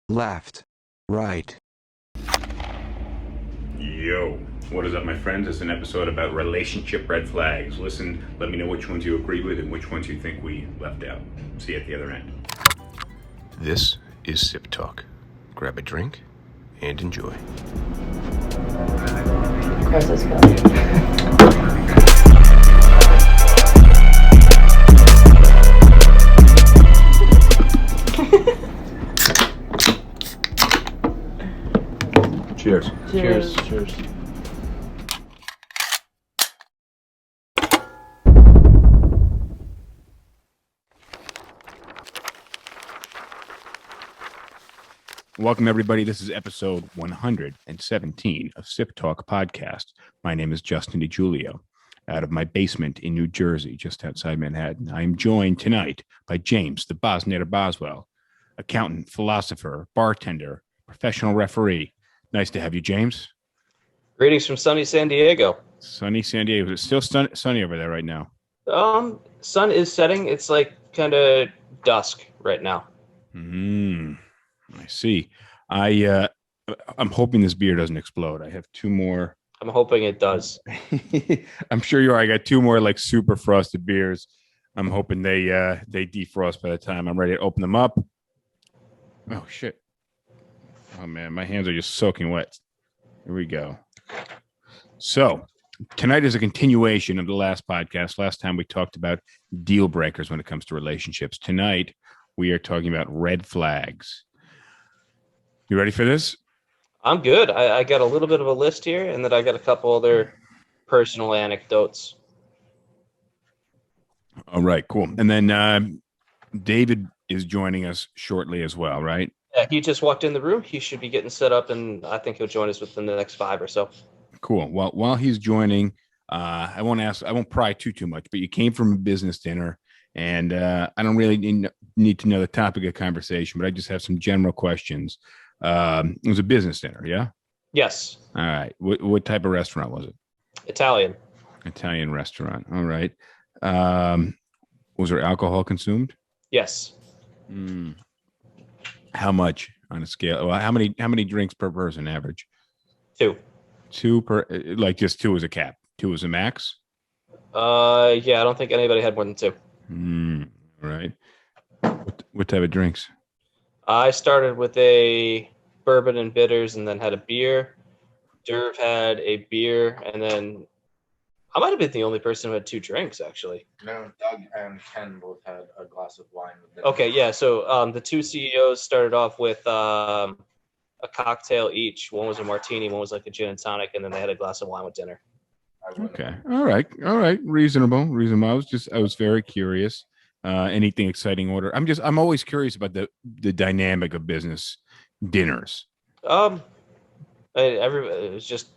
left, right. Yo, what is up, my friends? It's an episode about relationship red flags. Listen, let me know which ones you agree with and which ones you think we left out. See you at the other end. This is SipTalk. Grab a drink and enjoy. Of course, let's go. Cheers. Cheers. Cheers. Welcome, everybody. This is episode 117 of SipTalk podcast. My name is Justin DiGiulio, out of my basement in New Jersey, just outside Manhattan. I am joined tonight by James, the Boswell, accountant, philosopher, bartender, professional referee. Nice to have you, James. Greetings from sunny San Diego. Sunny San Diego. Is it still sunny over there right now? Sun is setting. It's like kind of dusk right now. I see. I'm hoping this beer doesn't explode. I have two more. I'm hoping it does. I'm sure you are. I got two more like super frosted beers. I'm hoping they defrost by the time I'm ready to open them up. Oh shit. Oh man, my hands are just soaking wet. Here we go. So tonight is a continuation of the last podcast. Last time we talked about deal breakers when it comes to relationships. Tonight we are talking about red flags. You ready for this? I'm good. I got a little bit of a list here, and then I got a couple other personal anecdotes. All right, cool. And then David is joining us shortly as well, right? Yeah, he just walked in the room. He should be getting set up, and I think he'll join us within the next 5 or so. Cool. Well, while he's joining, I won't pry too much, but you came from a business dinner, and I don't really need to know the topic of conversation, but I just have some general questions. It was a business dinner, yeah? Yes. All right. What type of restaurant was it? Italian. Italian restaurant. All right. Was there alcohol consumed? Yes. How much on a scale? Well, how many drinks per person average? 2. Two per, like just two as a cap. Two as a max? Yeah, I don't think anybody had more than 2. All right. What type of drinks? I started with a bourbon and bitters and then had a beer. Derv had a beer, and then I might have been the only person who had 2 drinks, actually. No, Doug and Ken both had a glass of wine with them. Okay, yeah, so the 2 CEOs started off with a cocktail each. One was a martini, one was like a gin and tonic, and then they had a glass of wine with dinner. Okay. All right. Reasonable. I was very curious. Anything exciting order? I'm always curious about the dynamic of business dinners. It was just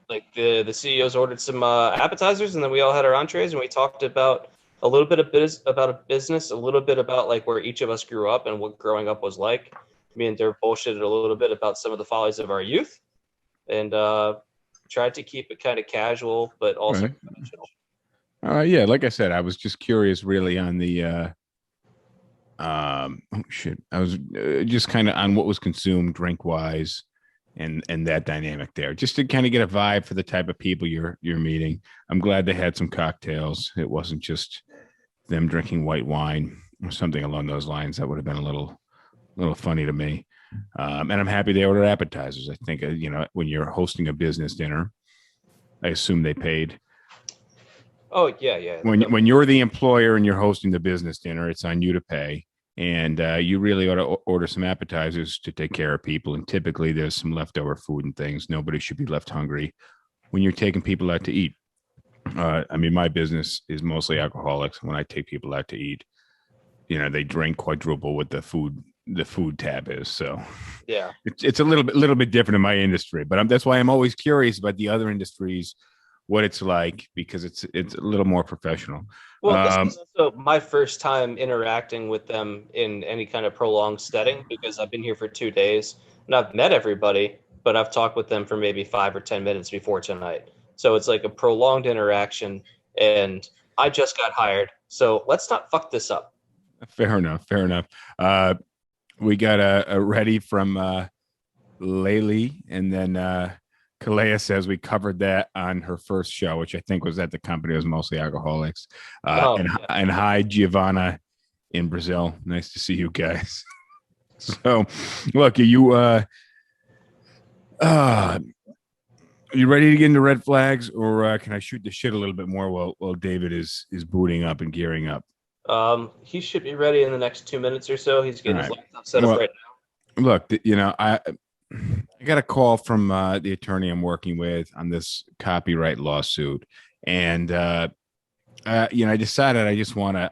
like the CEOs ordered some appetizers, and then we all had our entrees, and we talked about a little bit of about a business, a little bit about like where each of us grew up and what growing up was like. Me and Dirk bullshitted a little bit about some of the follies of our youth, and tried to keep it kind of casual, but also conventional. Yeah, like I said, I was just curious really on the I was just kind of on what was consumed drink wise and that dynamic there, just to kind of get a vibe for the type of people you're meeting. I'm glad they had some cocktails. It wasn't just them drinking white wine or something along those lines. That would have been a little funny to me. And I'm happy they ordered appetizers. I think, when you're hosting a business dinner, I assume they paid. Oh, yeah. When you're the employer and you're hosting the business dinner, it's on you to pay. And you really ought to order some appetizers to take care of people. And typically there's some leftover food and things. Nobody should be left hungry when you're taking people out to eat. My business is mostly alcoholics. When I take people out to eat, they drink quadruple what the food tab is. So yeah, it's a little bit different in my industry, but that's why I'm always curious about the other industries, what it's like, because it's a little more professional. Well, this is also my first time interacting with them in any kind of prolonged setting, because I've been here for 2 days and I've met everybody, but I've talked with them for maybe 5 or 10 minutes before tonight. So it's like a prolonged interaction, and I just got hired. So let's not fuck this up. Fair enough. We got a ready from Laylee, and then Kalea says we covered that on her first show, which I think was at the company. It was mostly alcoholics. And hi, Giovanna in Brazil. Nice to see you guys. So, look, are you ready to get into red flags, or can I shoot the shit a little bit more while David is booting up and gearing up? He should be ready in the next 2 minutes or so. He's getting his laptop set up right now. Look, I got a call from the attorney I'm working with on this copyright lawsuit, and I decided I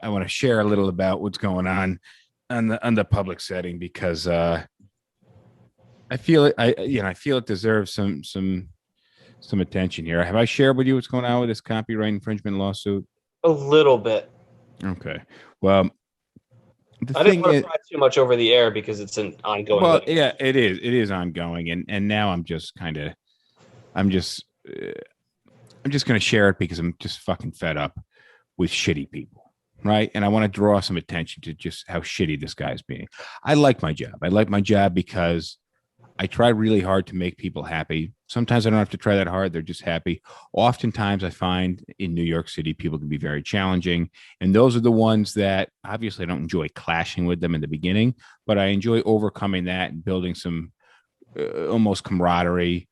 want to share a little about what's going on the public setting, because I feel it deserves some attention here. Have I shared with you what's going on with this copyright infringement lawsuit? A little bit. Okay. Well, I didn't want to pry too much over the air because it's an ongoing. Well, yeah, it is ongoing, and now I'm just going to share it because I'm just fucking fed up with shitty people, right? And I want to draw some attention to just how shitty this guy's being. I like my job. I like my job because I try really hard to make people happy. Sometimes I don't have to try that hard. They're just happy. Oftentimes I find in New York City, people can be very challenging. And those are the ones that obviously I don't enjoy clashing with them in the beginning, but I enjoy overcoming that and building some almost camaraderie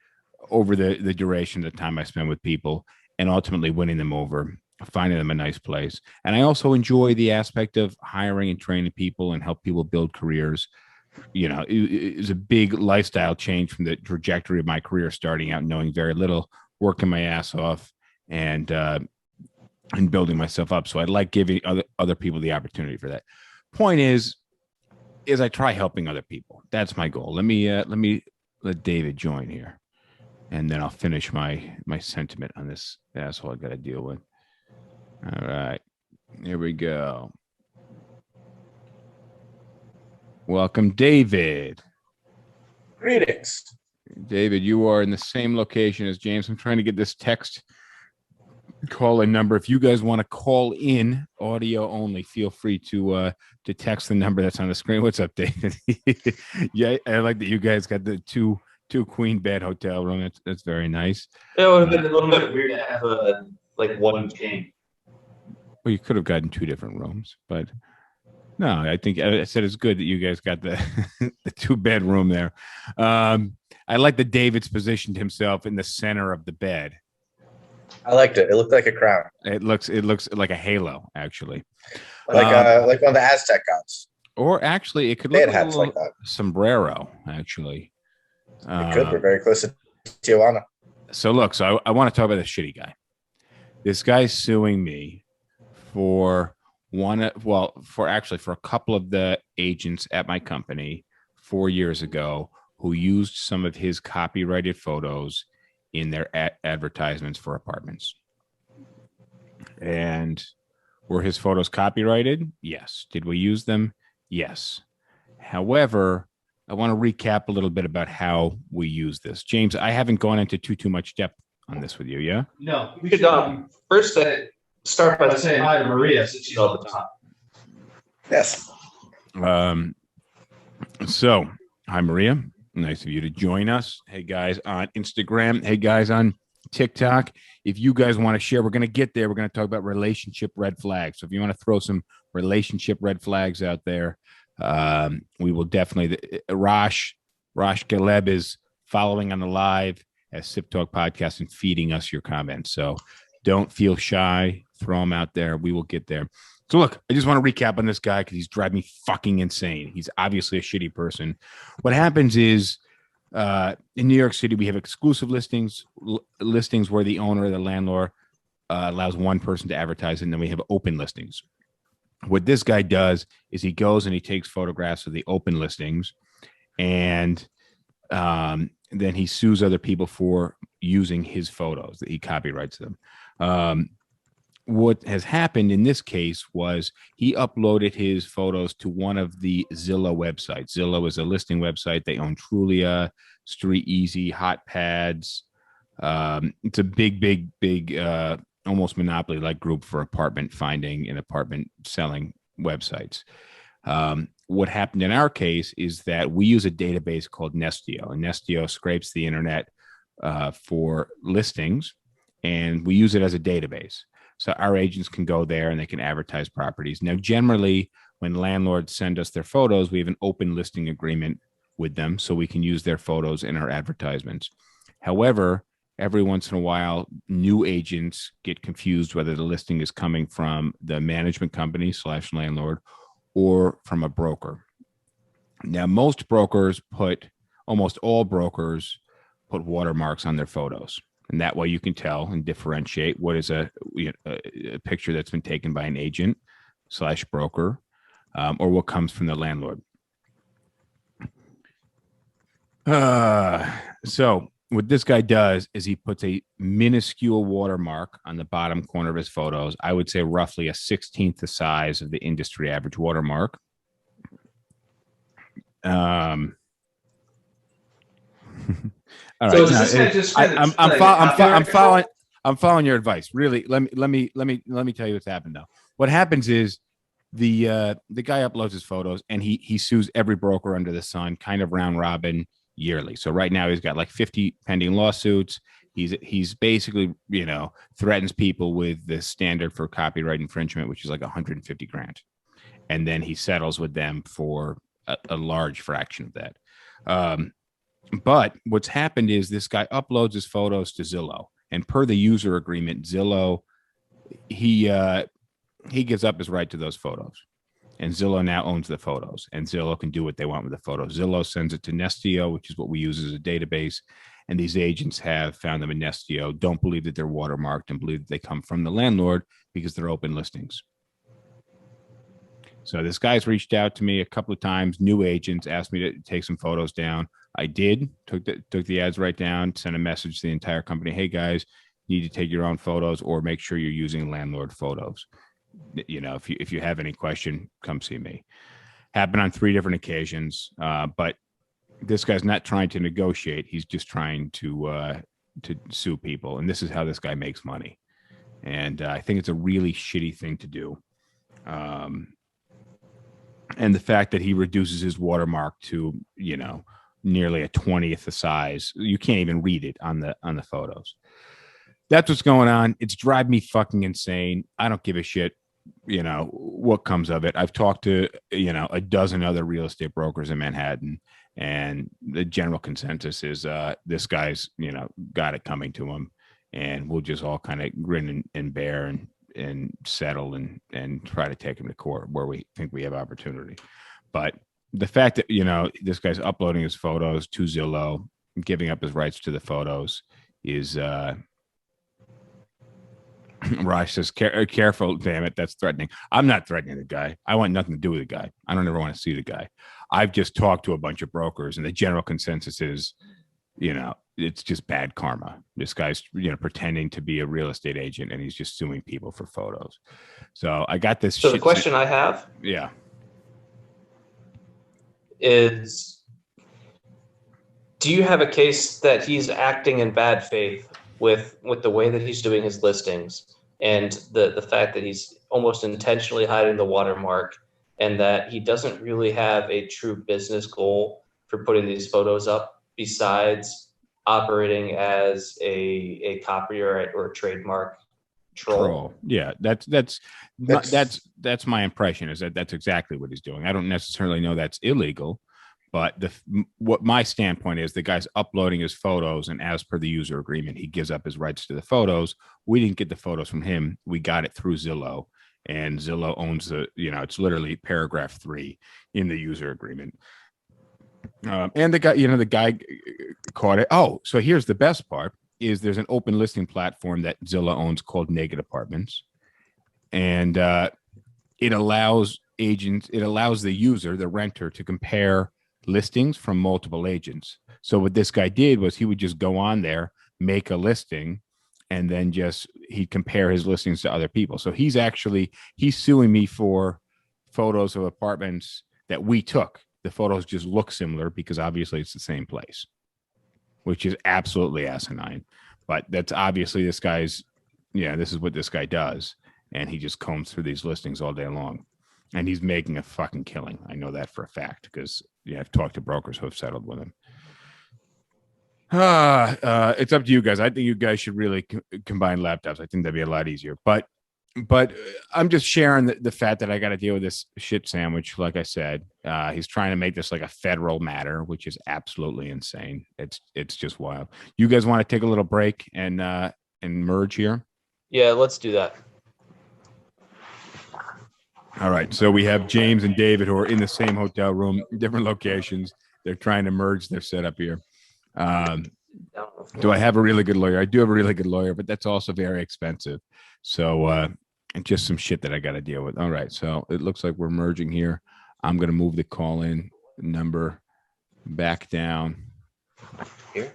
over the duration of the time I spend with people, and ultimately winning them over, finding them a nice place. And I also enjoy the aspect of hiring and training people and help people build careers. It was a big lifestyle change from the trajectory of my career, starting out knowing very little, working my ass off, and building myself up. So I like giving other people the opportunity for that. Point is I try helping other people. That's my goal. Let me let David join here, and then I'll finish my sentiment on this asshole I got to deal with. All right, here we go. Welcome, David. Greetings. David, you are in the same location as James. I'm trying to get this text call-in number. If you guys want to call in, audio only, feel free to text the number that's on the screen. What's up, David? Yeah, I like that you guys got the two queen bed hotel room. That's very nice. It would have been a little bit weird to have one king. Well, you could have gotten two different rooms, but no, I think I said it's good that you guys got the the 2-bedroom there. I like that David's positioned himself in the center of the bed. I liked it. It looked like a crown. It looks like a halo, actually. Like one of the Aztec gods. Or actually, it could They look had like hats a like that. sombrero, actually. It could. We're very close to Tijuana. So look, I want to talk about this shitty guy. This guy's suing me for for a couple of the agents at my company 4 years ago who used some of his copyrighted photos in their advertisements for apartments. And were his photos copyrighted? Yes. Did we use them? Yes. However, I want to recap a little bit about how we use this. James, I haven't gone into too much depth on this with you, yeah? No. We could first start by saying hi to Maria, since she's all the time. Yes. So, hi, Maria. Nice of you to join us. Hey, guys on Instagram. Hey, guys on TikTok. If you guys want to share, we're going to get there. We're going to talk about relationship red flags. So if you want to throw some relationship red flags out there, we will definitely. Rosh Galeb is following on the live as SipTalk podcast and feeding us your comments. So don't feel shy. Throw them out there. We will get there. So look, I just want to recap on this guy because he's driving me fucking insane. He's obviously a shitty person. What happens is in New York City, we have exclusive listings where the owner or the landlord allows one person to advertise, and then we have open listings. What this guy does is he goes and he takes photographs of the open listings, and then he sues other people for using his photos, that he copyrights them. What has happened in this case was he uploaded his photos to one of the Zillow websites. Zillow is a listing website. They own Trulia, Street Easy, Hot Pads. It's a big, almost monopoly-like group for apartment finding and apartment selling websites. What happened in our case is that we use a database called Nestio, and Nestio scrapes the internet for listings, and we use it as a database. So our agents can go there and they can advertise properties. Now, generally, when landlords send us their photos, we have an open listing agreement with them, so we can use their photos in our advertisements. However, every once in a while, new agents get confused whether the listing is coming from the management company / landlord or from a broker. Now, almost all brokers put watermarks on their photos. And that way you can tell and differentiate what is a picture that's been taken by an agent / broker or what comes from the landlord. So what this guy does is he puts a minuscule watermark on the bottom corner of his photos. I would say roughly a 16th the size of the industry average watermark. All right. So is this guy just kind of I'm following your advice. Really, let me tell you what's happened though. What happens is the guy uploads his photos and he sues every broker under the sun, kind of round robin yearly. So right now he's got like 50 pending lawsuits. He's basically, threatens people with the standard for copyright infringement, which is like 150 grand. And then he settles with them for a large fraction of that. But what's happened is this guy uploads his photos to Zillow, and per the user agreement, Zillow, he gives up his right to those photos, and Zillow now owns the photos, and Zillow can do what they want with the photos. Zillow sends it to Nestio, which is what we use as a database, and these agents have found them in Nestio, don't believe that they're watermarked, and believe that they come from the landlord because they're open listings. So this guy's reached out to me a couple of times. New agents asked me to take some photos down. I did, took the ads right down, sent a message to the entire company. Hey guys, you need to take your own photos or make sure you're using landlord photos. If you have any question, come see me. Happened on 3 different occasions. But this guy's not trying to negotiate. He's just trying to sue people. And this is how this guy makes money. And I think it's a really shitty thing to do. And the fact that he reduces his watermark to, nearly a 20th the size, you can't even read it on the photos. That's what's going on. It's driving me fucking insane. I don't give a shit, what comes of it. I've talked to, a dozen other real estate brokers in Manhattan, and the general consensus is this guy's, got it coming to him, and we'll just all kind of grin and bear and settle and try to take him to court where we think we have opportunity. But the fact that, this guy's uploading his photos to Zillow, giving up his rights to the photos is, Raj says, careful, damn it, that's threatening. I'm not threatening the guy. I want nothing to do with the guy. I don't ever want to see the guy. I've just talked to a bunch of brokers, and the general consensus is, it's just bad karma. This guy's, pretending to be a real estate agent, and he's just suing people for photos. So I got this. So the question I have, is, do you have a case that he's acting in bad faith with the way that he's doing his listings, and the fact that he's almost intentionally hiding the watermark, and that he doesn't really have a true business goal for putting these photos up besides operating as a copyright or a trademark troll? Yeah, that's my impression, is that that's exactly what he's doing. I don't necessarily know that's illegal, but what my standpoint is, the guy's uploading his photos, and as per the user agreement, he gives up his rights to the photos. We didn't get the photos from him. We got it through Zillow, and Zillow owns it's literally paragraph 3 in the user agreement. And the guy caught it. Oh, so here's the best part: is there's an open listing platform that Zillow owns called Naked Apartments, and it allows the user, the renter, to compare listings from multiple agents. So what this guy did was he would just go on there, make a listing, and then he'd compare his listings to other people. So he's suing me for photos of apartments that we took. The photos just look similar because obviously it's the same place, which is absolutely asinine. But that's obviously this is what this guy does. And he just combs through these listings all day long. and he's making a fucking killing. I know that for a fact because I've talked to brokers who have settled with him. It's up to you guys. I think you guys should really combine laptops. I think that'd be a lot easier. But I'm just sharing the fact that I got to deal with this shit sandwich. Like I said, he's trying to make this like a federal matter, which is absolutely insane. It's just wild. You guys want to take a little break and merge here? Yeah, let's do that. All right. So we have James and David who are in the same hotel room, different locations. They're trying to merge their setup here. Do I have a really good lawyer? I do have a really good lawyer, but that's also very expensive. So just some shit that I got to deal with. All right. So it looks like we're merging here. I'm going to move the call in number back down. Here.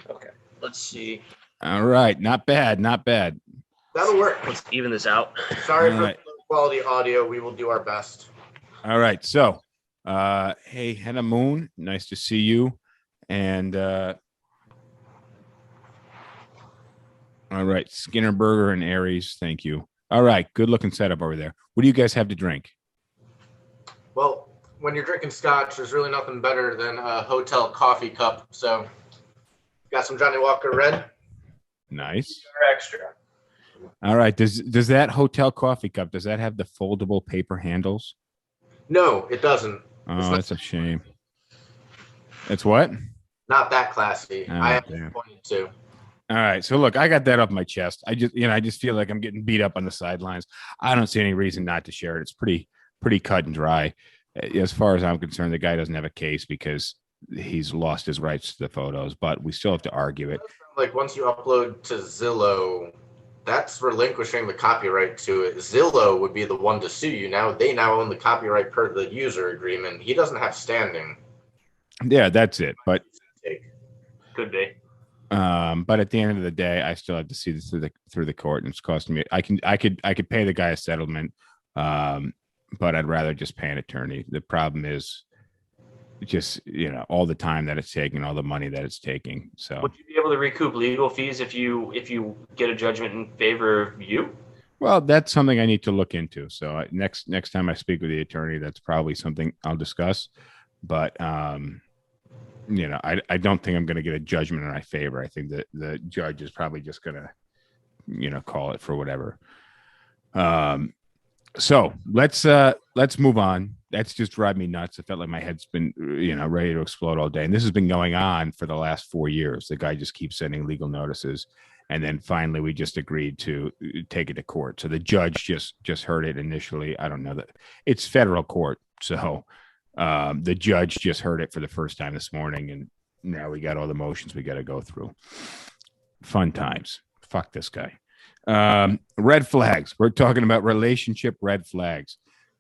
Okay. Let's see. All right. Not bad. Not bad. That'll work. Let's even this out. Sorry All for right. the low quality audio. We will do our best. All right. So, hey, Henna Moon, nice to see you. And all right, Skinner Burger and Aries, thank you. All right, good looking setup over there. What do you guys have to drink? Well, when you're drinking scotch, there's really nothing better than a hotel coffee cup. So, got some Johnny Walker Red. Nice. Or extra. All right, does that hotel coffee cup, does that have the foldable paper handles? No, it doesn't. Oh, that's a shame. It's what? Not that classy. Oh, I have damn. pointed to. All right. So look, I got that off my chest. I just feel like I'm getting beat up on the sidelines. I don't see any reason not to share it. It's pretty cut and dry. As far as I'm concerned, the guy doesn't have a case because he's lost his rights to the photos, but we still have to argue it. Like once you upload to Zillow, that's relinquishing the copyright to it. Zillow would be the one to sue you. Now they own the copyright per the user agreement. He doesn't have standing. Yeah, that's it. But Could be. But at the end of the day, I still have to see this through the court, and it's costing me. I could pay the guy a settlement, but I'd rather just pay an attorney. The problem is just all the time that it's taking, all the money that it's taking. So Would you be able to recoup legal fees if you get a judgment in favor of you? well, that's something I need to look into. So next time I speak with the attorney, that's probably something I'll discuss. But I don't think I'm going to get a judgment in my favor. I think that the judge is probably just going to, call it for whatever. So let's move on. That's just drive me nuts. I felt like my head's been, ready to explode all day. And this has been going on for the last 4 years. The guy just keeps sending legal notices. And then finally we just agreed to take it to court. So the judge just heard it initially. I don't know that it's federal court. So the judge just heard it for the first time this morning, and now we got all the motions we got to go through. Fun times. Fuck this guy. Red flags. We're talking about relationship red flags.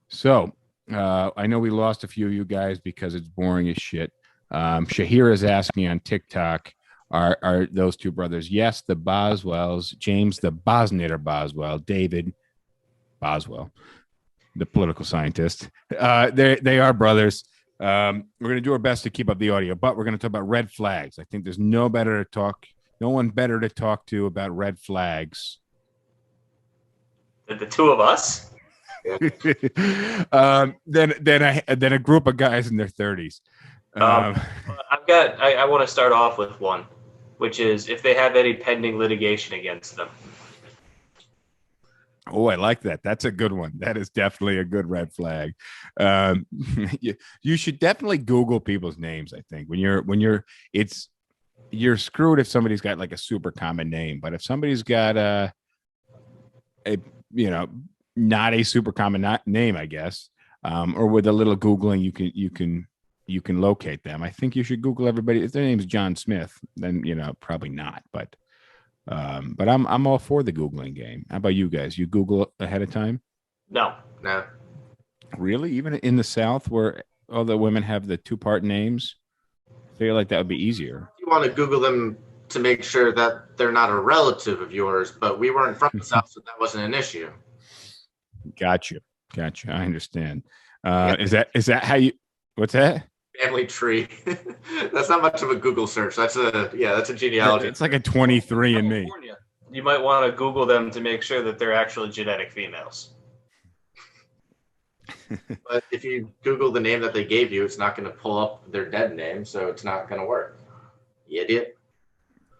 So I know we lost a few of you guys because it's boring as shit. Shahir is asking on TikTok, are those two brothers? Yes, the Boswells. James, the Bosnitter Boswell. David Boswell, the political scientist. They are brothers. We're going to do our best to keep up the audio, but we're going to talk about red flags. I think there's no one better to talk to about red flags. The two of us? Than a group of guys in their 30s. I want to start off with one, which is if they have any pending litigation against them. Oh, I like that. That's a good one. That is definitely a good red flag. You should definitely Google people's names. I think you're screwed if somebody's got like a super common name, but if somebody's got a not a super common name, I guess, or with a little Googling, you can locate them. I think you should Google everybody. If their name's John Smith, then probably not, but I'm all for the Googling game. How about you guys? You Google ahead of time? No. Really? Even in the South where all the women have the 2-part names? I feel like that would be easier. You want to Google them to make sure that they're not a relative of yours, but we weren't from the South, so that wasn't an issue. Gotcha. I understand. Is that how you, what's that? Family tree. That's not much of a Google search. That's a genealogy. It's like a 23andMe. You might want to Google them to make sure that they're actually genetic females. But if you Google the name that they gave you, it's not going to pull up their dead name, so it's not going to work. You idiot.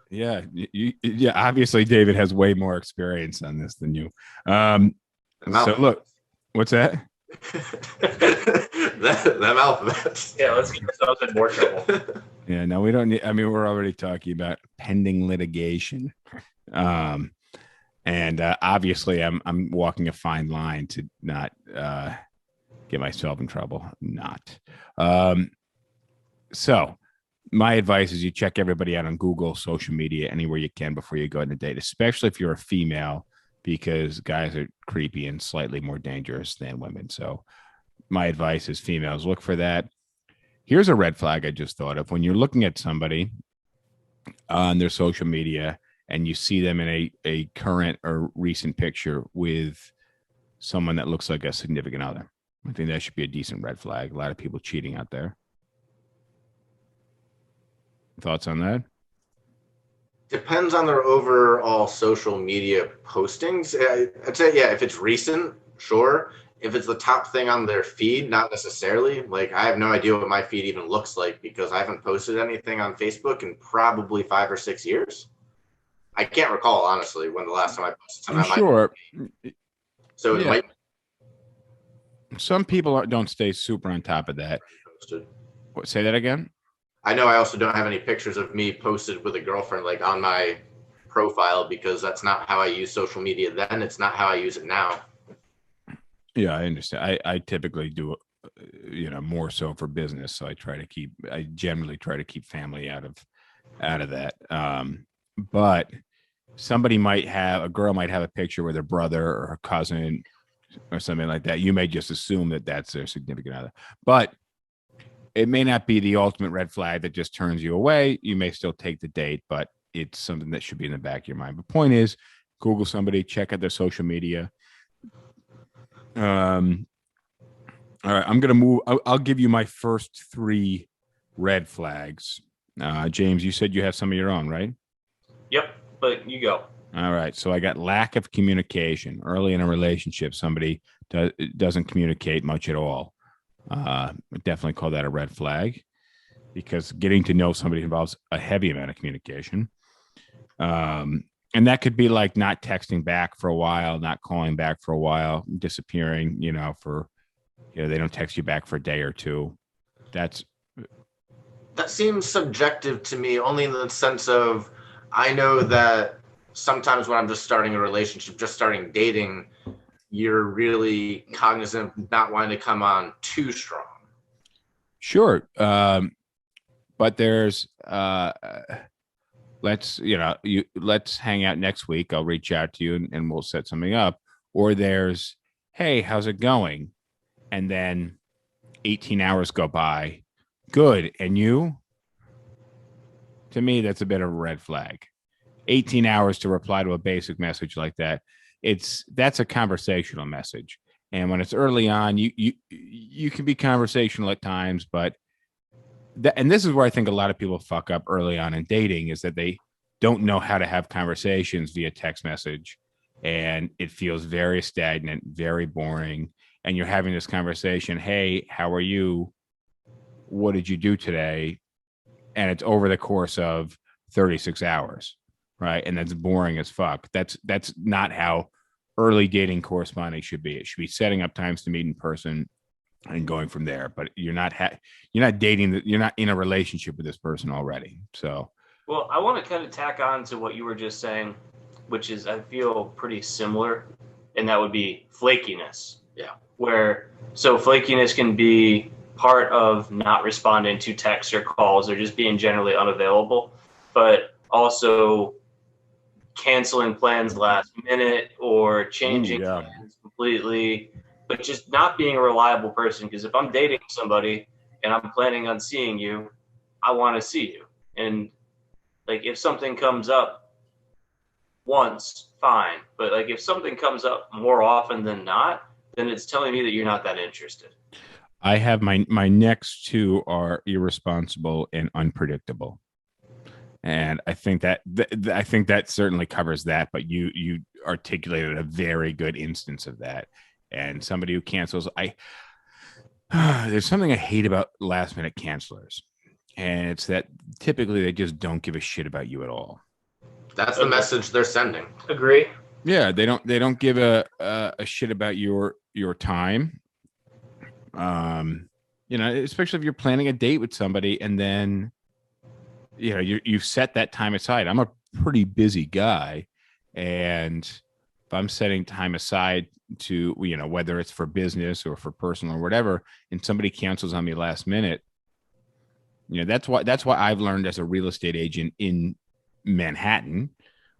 Yeah, yeah. Obviously, David has way more experience on this than you. So look, what's that? Them alphabets. Yeah, let's get ourselves in more trouble. Yeah, no, we don't need. I mean, we're already talking about pending litigation, and obviously, I'm walking a fine line to not get myself in trouble. Not. So, my advice is you check everybody out on Google, social media, anywhere you can before you go on a date, especially if you're a female, because guys are creepy and slightly more dangerous than women. So, my advice is females look for that. Here's a red flag I just thought of. When you're looking at somebody on their social media and you see them in a current or recent picture with someone that looks like a significant other, I think that should be a decent red flag. A lot of people cheating out there. Thoughts on that? Depends on their overall social media postings. I'd say, yeah, if it's recent, sure. If it's the top thing on their feed, not necessarily. Like, I have no idea what my feed even looks like because I haven't posted anything on Facebook in probably 5 or 6 years. I can't recall, honestly, when the last time I posted something. I'm sure. So it might some people don't stay super on top of that. posted. What, say that again? I know I also don't have any pictures of me posted with a girlfriend like on my profile because that's not how I use social media then. It's not how I use it now. Yeah, I understand. I typically do, more so for business. So I generally try to keep family out of that. But a girl might have a picture with her brother or her cousin or something like that. You may just assume that that's their significant other, but it may not be the ultimate red flag that just turns you away. You may still take the date, but it's something that should be in the back of your mind. The point is, Google somebody, check out their social media. All right, I'm going to move. I'll give you my first 3 red flags. James, you said you have some of your own, right? Yep, but you go. All right. So I got lack of communication. Early in a relationship, somebody doesn't communicate much at all. Definitely call that a red flag because getting to know somebody involves a heavy amount of communication. And that could be like not texting back for a while, not calling back for a while, disappearing, they don't text you back for a day or two. That seems subjective to me, only in the sense of I know that sometimes when I'm just starting a relationship, just starting dating, you're really cognizant of not wanting to come on too strong. Sure. But there's let's hang out next week. I'll reach out to you and we'll set something up. Or there's, hey, how's it going? And then 18 hours go by. Good. And you? To me, that's a bit of a red flag. 18 hours to reply to a basic message like that. That's a conversational message. And when it's early on, you can be conversational at times, but and this is where I think a lot of people fuck up early on in dating is that they don't know how to have conversations via text message. And it feels very stagnant, very boring. And you're having this conversation. Hey, how are you? What did you do today? And it's over the course of 36 hours. Right. And that's boring as fuck. That's not how early dating corresponding should be. It should be setting up times to meet in person and going from there. But you're not dating, you're not in a relationship with this person already. So, well, I want to kind of tack on to what you were just saying, which is I feel pretty similar, and that would be flakiness. Yeah. So flakiness can be part of not responding to texts or calls or just being generally unavailable, but also canceling plans last minute or changing plans completely, but just not being a reliable person. Because if I'm dating somebody and I'm planning on seeing you, I want to see you. And like if something comes up once, fine. But like if something comes up more often than not, then it's telling me that you're not that interested. I have my next 2 are irresponsible and unpredictable. And I think that certainly covers that, but you articulated a very good instance of that. and somebody who cancels, there's something I hate about last minute cancelers, and it's that typically they just don't give a shit about you at all. That's the message they're sending. Agree. Yeah, they don't give a shit about your time. Especially if you're planning a date with somebody, and then you've set that time aside. I'm a pretty busy guy, and if I'm setting time aside to whether it's for business or for personal or whatever, and somebody cancels on me last minute, that's why I've learned as a real estate agent in Manhattan,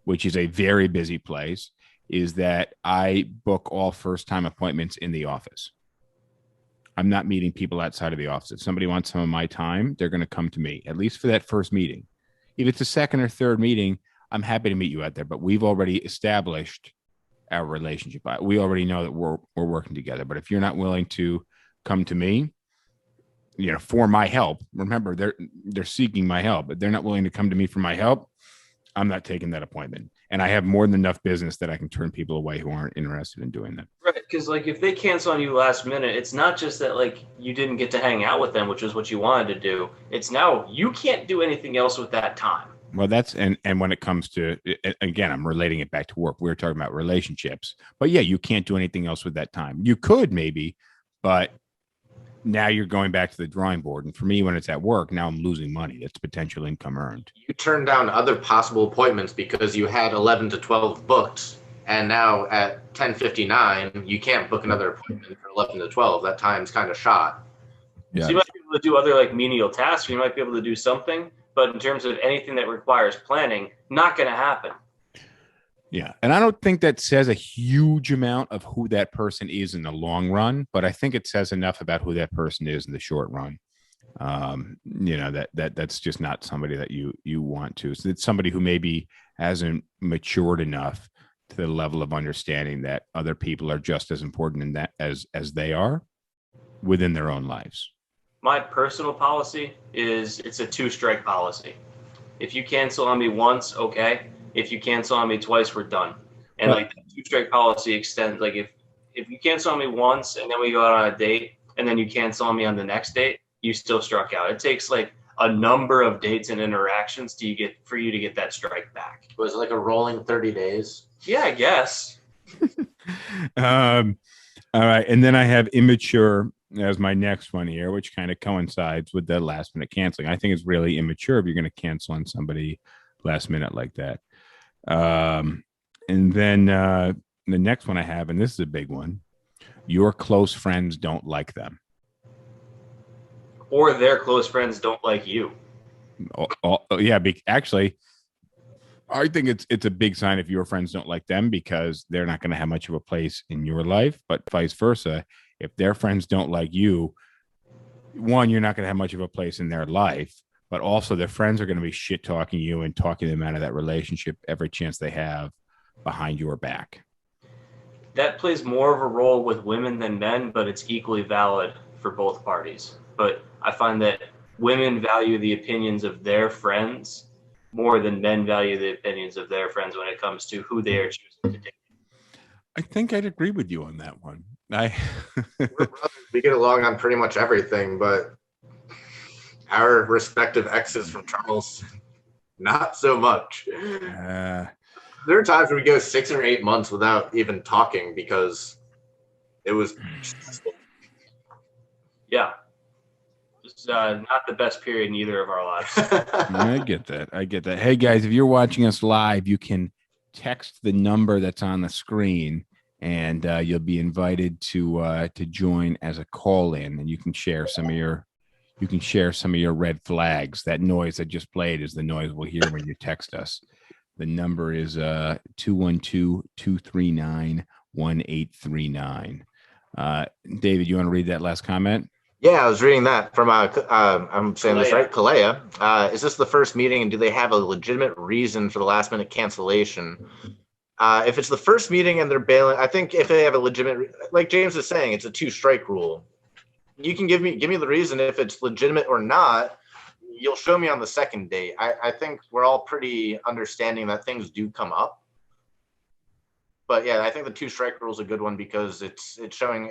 which is a very busy place, is that I book all first time appointments in the office. I'm not meeting people outside of the office. If somebody wants some of my time, they're going to come to me, at least for that first meeting. If it's a second or third meeting, I'm happy to meet you out there, but we've already established our relationship. We already know that we're working together. But if you're not willing to come to me, for my help, remember they're seeking my help, but they're not willing to come to me for my help, I'm not taking that appointment. And I have more than enough business that I can turn people away who aren't interested in doing that. Right, because if they cancel on you last minute, it's not just that you didn't get to hang out with them, which is what you wanted to do. It's now you can't do anything else with that time. Well, that's and when it comes to, again, I'm relating it back to work. We were talking about relationships, but yeah, you can't do anything else with that time. You could maybe, but now you're going back to the drawing board. And for me, when it's at work, now I'm losing money. That's potential income earned. You turned down other possible appointments because you had 11 to 12 booked. And now at 10:59, you can't book another appointment for 11 to 12. That time's kind of shot. Yeah. So you might be able to do other menial tasks. You might be able to do something. But in terms of anything that requires planning, not going to happen. Yeah. And I don't think that says a huge amount of who that person is in the long run, but I think it says enough about who that person is in the short run. That's just not somebody that you want to. So it's somebody who maybe hasn't matured enough to the level of understanding that other people are just as important in that as they are within their own lives. My personal policy is it's a 2-strike policy. If you cancel on me once, okay. If you cancel on me twice, we're done. And the 2-strike policy extends. If you cancel on me once and then we go out on a date and then you cancel on me on the next date, you still struck out. It takes a number of dates and interactions for you to get that strike back. Was it a rolling 30 days? Yeah, I guess. All right. And then I have immature as my next one here, which kind of coincides with the last minute canceling. I think it's really immature if you're going to cancel on somebody last minute like that. And then the next one I have, and this is a big one, your close friends don't like them. Or their close friends don't like you. Actually, I think it's a big sign if your friends don't like them, because they're not going to have much of a place in your life, but vice versa. If their friends don't like you, one, you're not going to have much of a place in their life, but also their friends are going to be shit talking you and talking them out of that relationship every chance they have behind your back. That plays more of a role with women than men, but it's equally valid for both parties. But I find that women value the opinions of their friends more than men value the opinions of their friends when it comes to who they are choosing to date. I think I'd agree with you on that one. We're brothers. We get along on pretty much everything, but our respective exes from Charles, not so much. There are times where we go 6 or 8 months without even talking because it was stressful. Yeah. It's not the best period in either of our lives. I get that. Hey, guys, if you're watching us live, you can text the number that's on the screen, and you'll be invited to join as a call-in, and you can share some of your red flags. That noise that just played is the noise we'll hear when you text us. The number is 212-239-1839. David, you want to read that last comment? Yeah, I was reading that from, I'm saying this right, Kalea. Is this the first meeting, and do they have a legitimate reason for the last-minute cancellation? If it's the first meeting and they're bailing, I think if they have a legitimate, like James is saying, it's a 2-strike rule. You can give me the reason if it's legitimate or not. You'll show me on the second date. I think we're all pretty understanding that things do come up. But yeah, I think the 2 strike rule is a good one because it's starting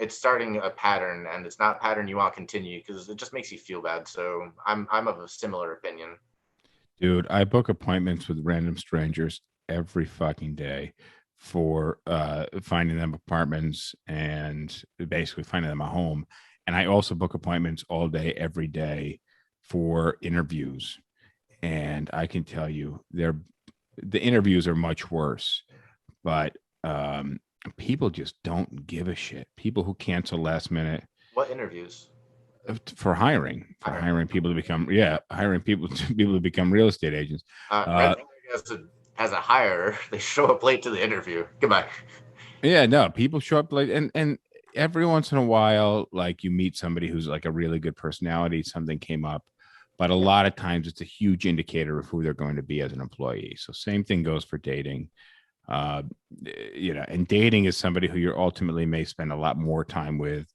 a pattern, and it's not a pattern you want to continue because it just makes you feel bad. So I'm of a similar opinion. Dude, I book appointments with random strangers every fucking day for finding them apartments and basically finding them a home. And I also book appointments all day, every day for interviews. And I can tell you, the interviews are much worse, but people just don't give a shit. People who cancel last minute What interviews? for hiring people to become hiring people to become real estate agents. Red Flag as a hire, they show up late to the interview. Goodbye. Yeah, no, people show up late, and every once in a while, like you meet somebody who's like a really good personality, something came up, but a lot of times it's a huge indicator of who they're going to be as an employee. So same thing goes for dating. And dating is somebody who you ultimately may spend a lot more time with,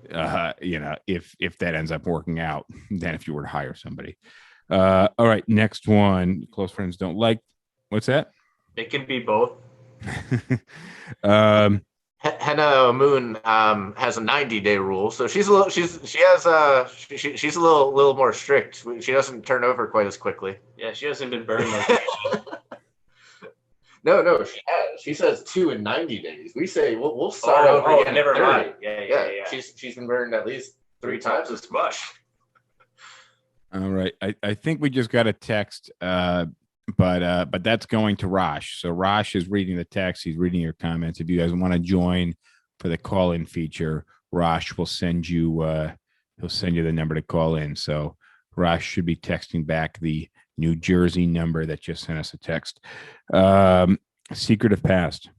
if that ends up working out than if you were to hire somebody. All right, next one. Close friends don't like. What's that? It can be both. Henna Moon has a 90-day rule, so she's a little more strict. She doesn't turn over quite as quickly. Yeah, she hasn't been burned like that. No, she has. She says 2 in 90 days. We say we'll start over again. Never mind. Yeah. She's been burned at least 3 times as much. All right, I think we just got a text, but that's going to Rosh. So Rosh is reading the text. He's reading your comments. If you guys want to join for the call-in feature, Rosh will send you. He'll send you the number to call in. So Rosh should be texting back the New Jersey number that just sent us a text. Secret of past.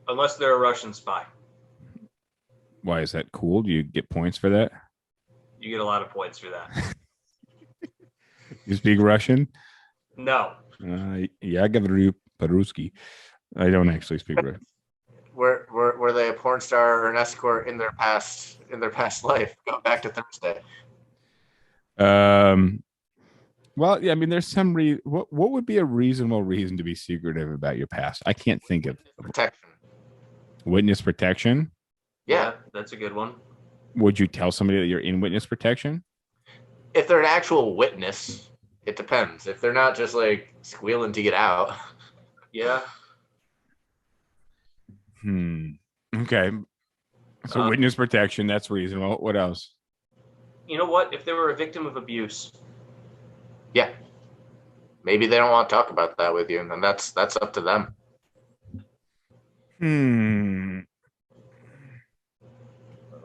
Unless they're a Russian spy. Why is that cool? Do you get points for that? You get a lot of points for that. You speak Russian? No. Я говорю по-русски. I don't actually speak Russian. Were they a porn star or an escort in their past life? Go back to Thursday. Well, yeah, I mean, there's some what would be a reasonable reason to be secretive about your past? I can't think of protection. Witness protection? Yeah, that's a good one. Would you tell somebody that you're in witness protection? If they're an actual witness, it depends. If they're not just like squealing to get out. Yeah. Okay. So witness protection, that's reasonable. What else? You know what? If they were a victim of abuse. Yeah. Maybe they don't want to talk about that with you, and then that's up to them.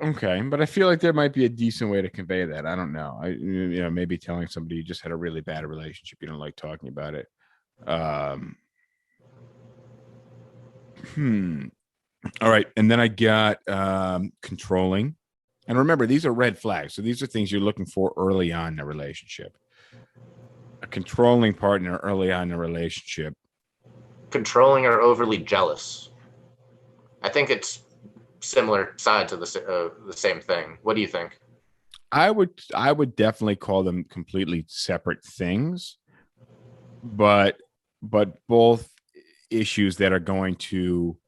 Okay, but I feel like there might be a decent way to convey that. I don't know. Maybe telling somebody you just had a really bad relationship, you don't like talking about it. All right, and then I got controlling. And remember, these are red flags. So these are things you're looking for early on in a relationship. A controlling partner early on in a relationship. Controlling or overly jealous. I think it's similar sides of the same thing. What do you think? I would definitely call them completely separate things, but both issues that are going to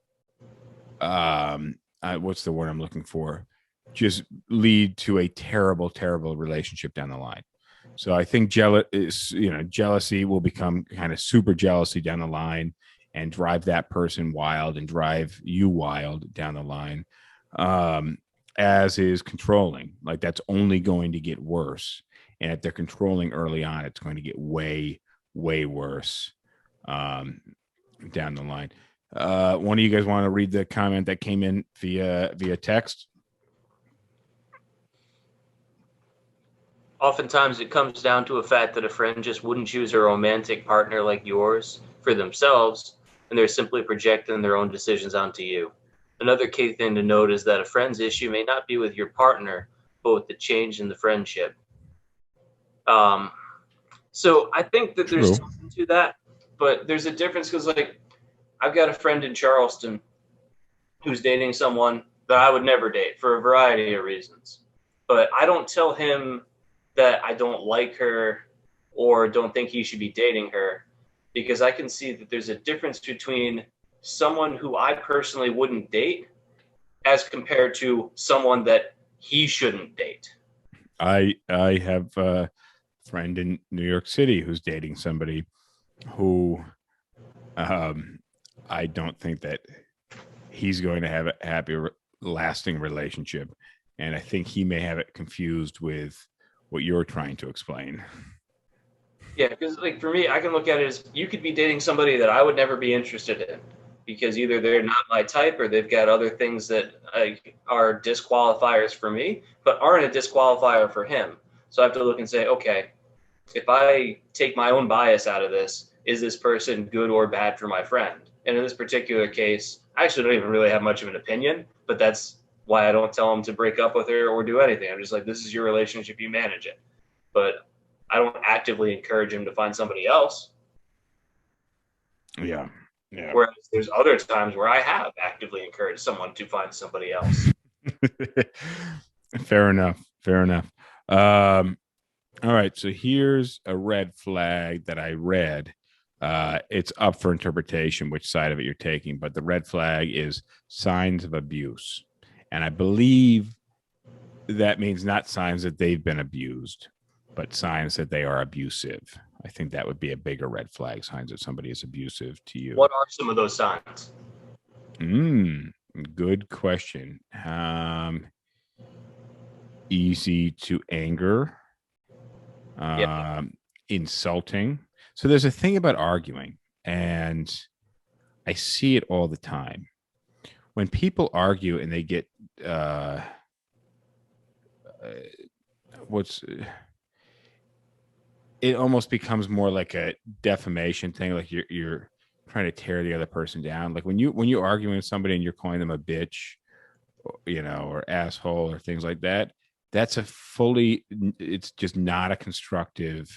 what's the word I'm looking for? Just lead to a terrible, terrible relationship down the line. So I think jealousy will become kind of super jealousy down the line and drive that person wild and drive you wild down the line. As is controlling. Like that's only going to get worse. And if they're controlling early on, it's going to get way, way worse down the line. One of you guys want to read the comment that came in via text? Oftentimes it comes down to a fact that a friend just wouldn't choose a romantic partner like yours for themselves, and they're simply projecting their own decisions onto you. Another key thing to note is that a friend's issue may not be with your partner, but with the change in the friendship. So I think that there's something to that, but there's a difference because, like, I've got a friend in Charleston who's dating someone that I would never date for a variety of reasons. But I don't tell him that I don't like her or don't think he should be dating her, because I can see that there's a difference between someone who I personally wouldn't date as compared to someone that he shouldn't date. I have a friend in New York City who's dating somebody who I don't think that he's going to have a happy, lasting relationship. And I think he may have it confused with what you're trying to explain. Yeah, because like for me, I can look at it as you could be dating somebody that I would never be interested in because either they're not my type or they've got other things that are disqualifiers for me, but aren't a disqualifier for him. So I have to look and say, okay, if I take my own bias out of this, is this person good or bad for my friend? And in this particular case, I actually don't even really have much of an opinion, but that's why I don't tell him to break up with her or do anything. I'm just like, this is your relationship, you manage it. But I don't actively encourage him to find somebody else. Yeah. Yeah. Whereas there's other times where I have actively encouraged someone to find somebody else. Fair enough. Fair enough. All right. So here's a red flag that I read. It's up for interpretation which side of it you're taking, but the red flag is signs of abuse. And I believe that means not signs that they've been abused, but signs that they are abusive. I think that would be a bigger red flag, signs that somebody is abusive to you. What are some of those signs? Good question. Easy to anger, insulting. So there's a thing about arguing, and I see it all the time. When people argue and they get it almost becomes more like a defamation thing, like you're trying to tear the other person down. Like when you're arguing with somebody and you're calling them a bitch, or asshole or things like that, it's just not a constructive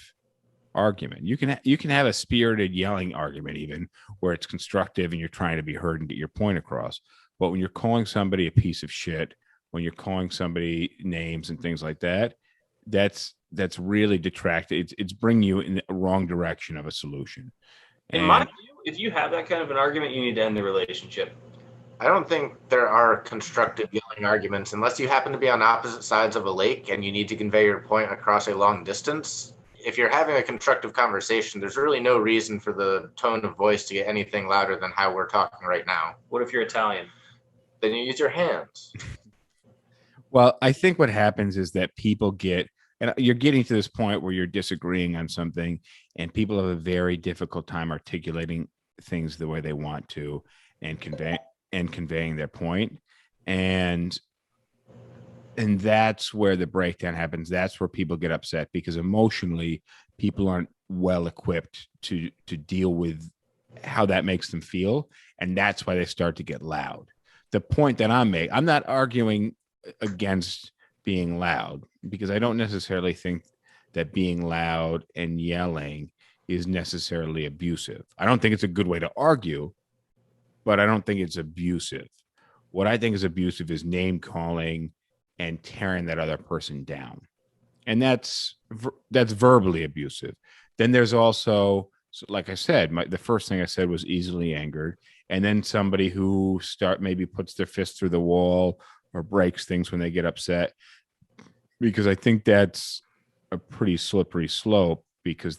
argument. You can have a spirited yelling argument even where it's constructive and you're trying to be heard and get your point across. But when you're calling somebody a piece of shit, when you're calling somebody names and things like that, that's really detracted. It's bringing you in the wrong direction of a solution. In my view, if you have that kind of an argument, you need to end the relationship. I don't think there are constructive yelling arguments unless you happen to be on opposite sides of a lake and you need to convey your point across a long distance. If you're having a constructive conversation, there's really no reason for the tone of voice to get anything louder than how we're talking right now. What if you're Italian? Then you use your hands. Well, I think what happens is that people get, and you're getting to this point where you're disagreeing on something and people have a very difficult time articulating things the way they want to and conveying their point. And that's where the breakdown happens. That's where people get upset because emotionally people aren't well equipped to deal with how that makes them feel. And that's why they start to get loud. The point that I'm not arguing against being loud because I don't necessarily think that being loud and yelling is necessarily abusive. I don't think it's a good way to argue, but I don't think it's abusive. What I think is abusive is name calling and tearing that other person down. And that's verbally abusive. Then there's also, like I said, the first thing I said was easily angered. And then somebody who maybe puts their fist through the wall or breaks things when they get upset, because I think that's a pretty slippery slope because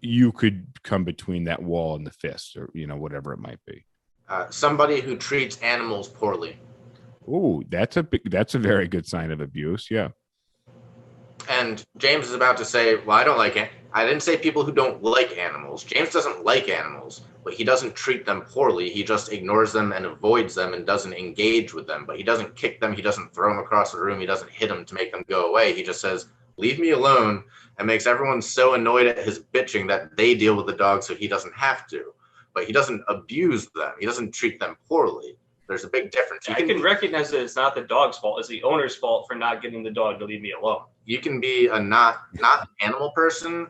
you could come between that wall and the fist or, whatever it might be. Somebody who treats animals poorly. Ooh, that's a very good sign of abuse. Yeah. And James is about to say, well, I don't like it. I didn't say people who don't like animals. James doesn't like animals, but he doesn't treat them poorly. He just ignores them and avoids them and doesn't engage with them. But he doesn't kick them. He doesn't throw them across the room. He doesn't hit them to make them go away. He just says, leave me alone, and makes everyone so annoyed at his bitching that they deal with the dog so he doesn't have to. But he doesn't abuse them. He doesn't treat them poorly. There's a big difference. I can recognize that it's not the dog's fault. It's the owner's fault for not getting the dog to leave me alone. You can be a not an animal person,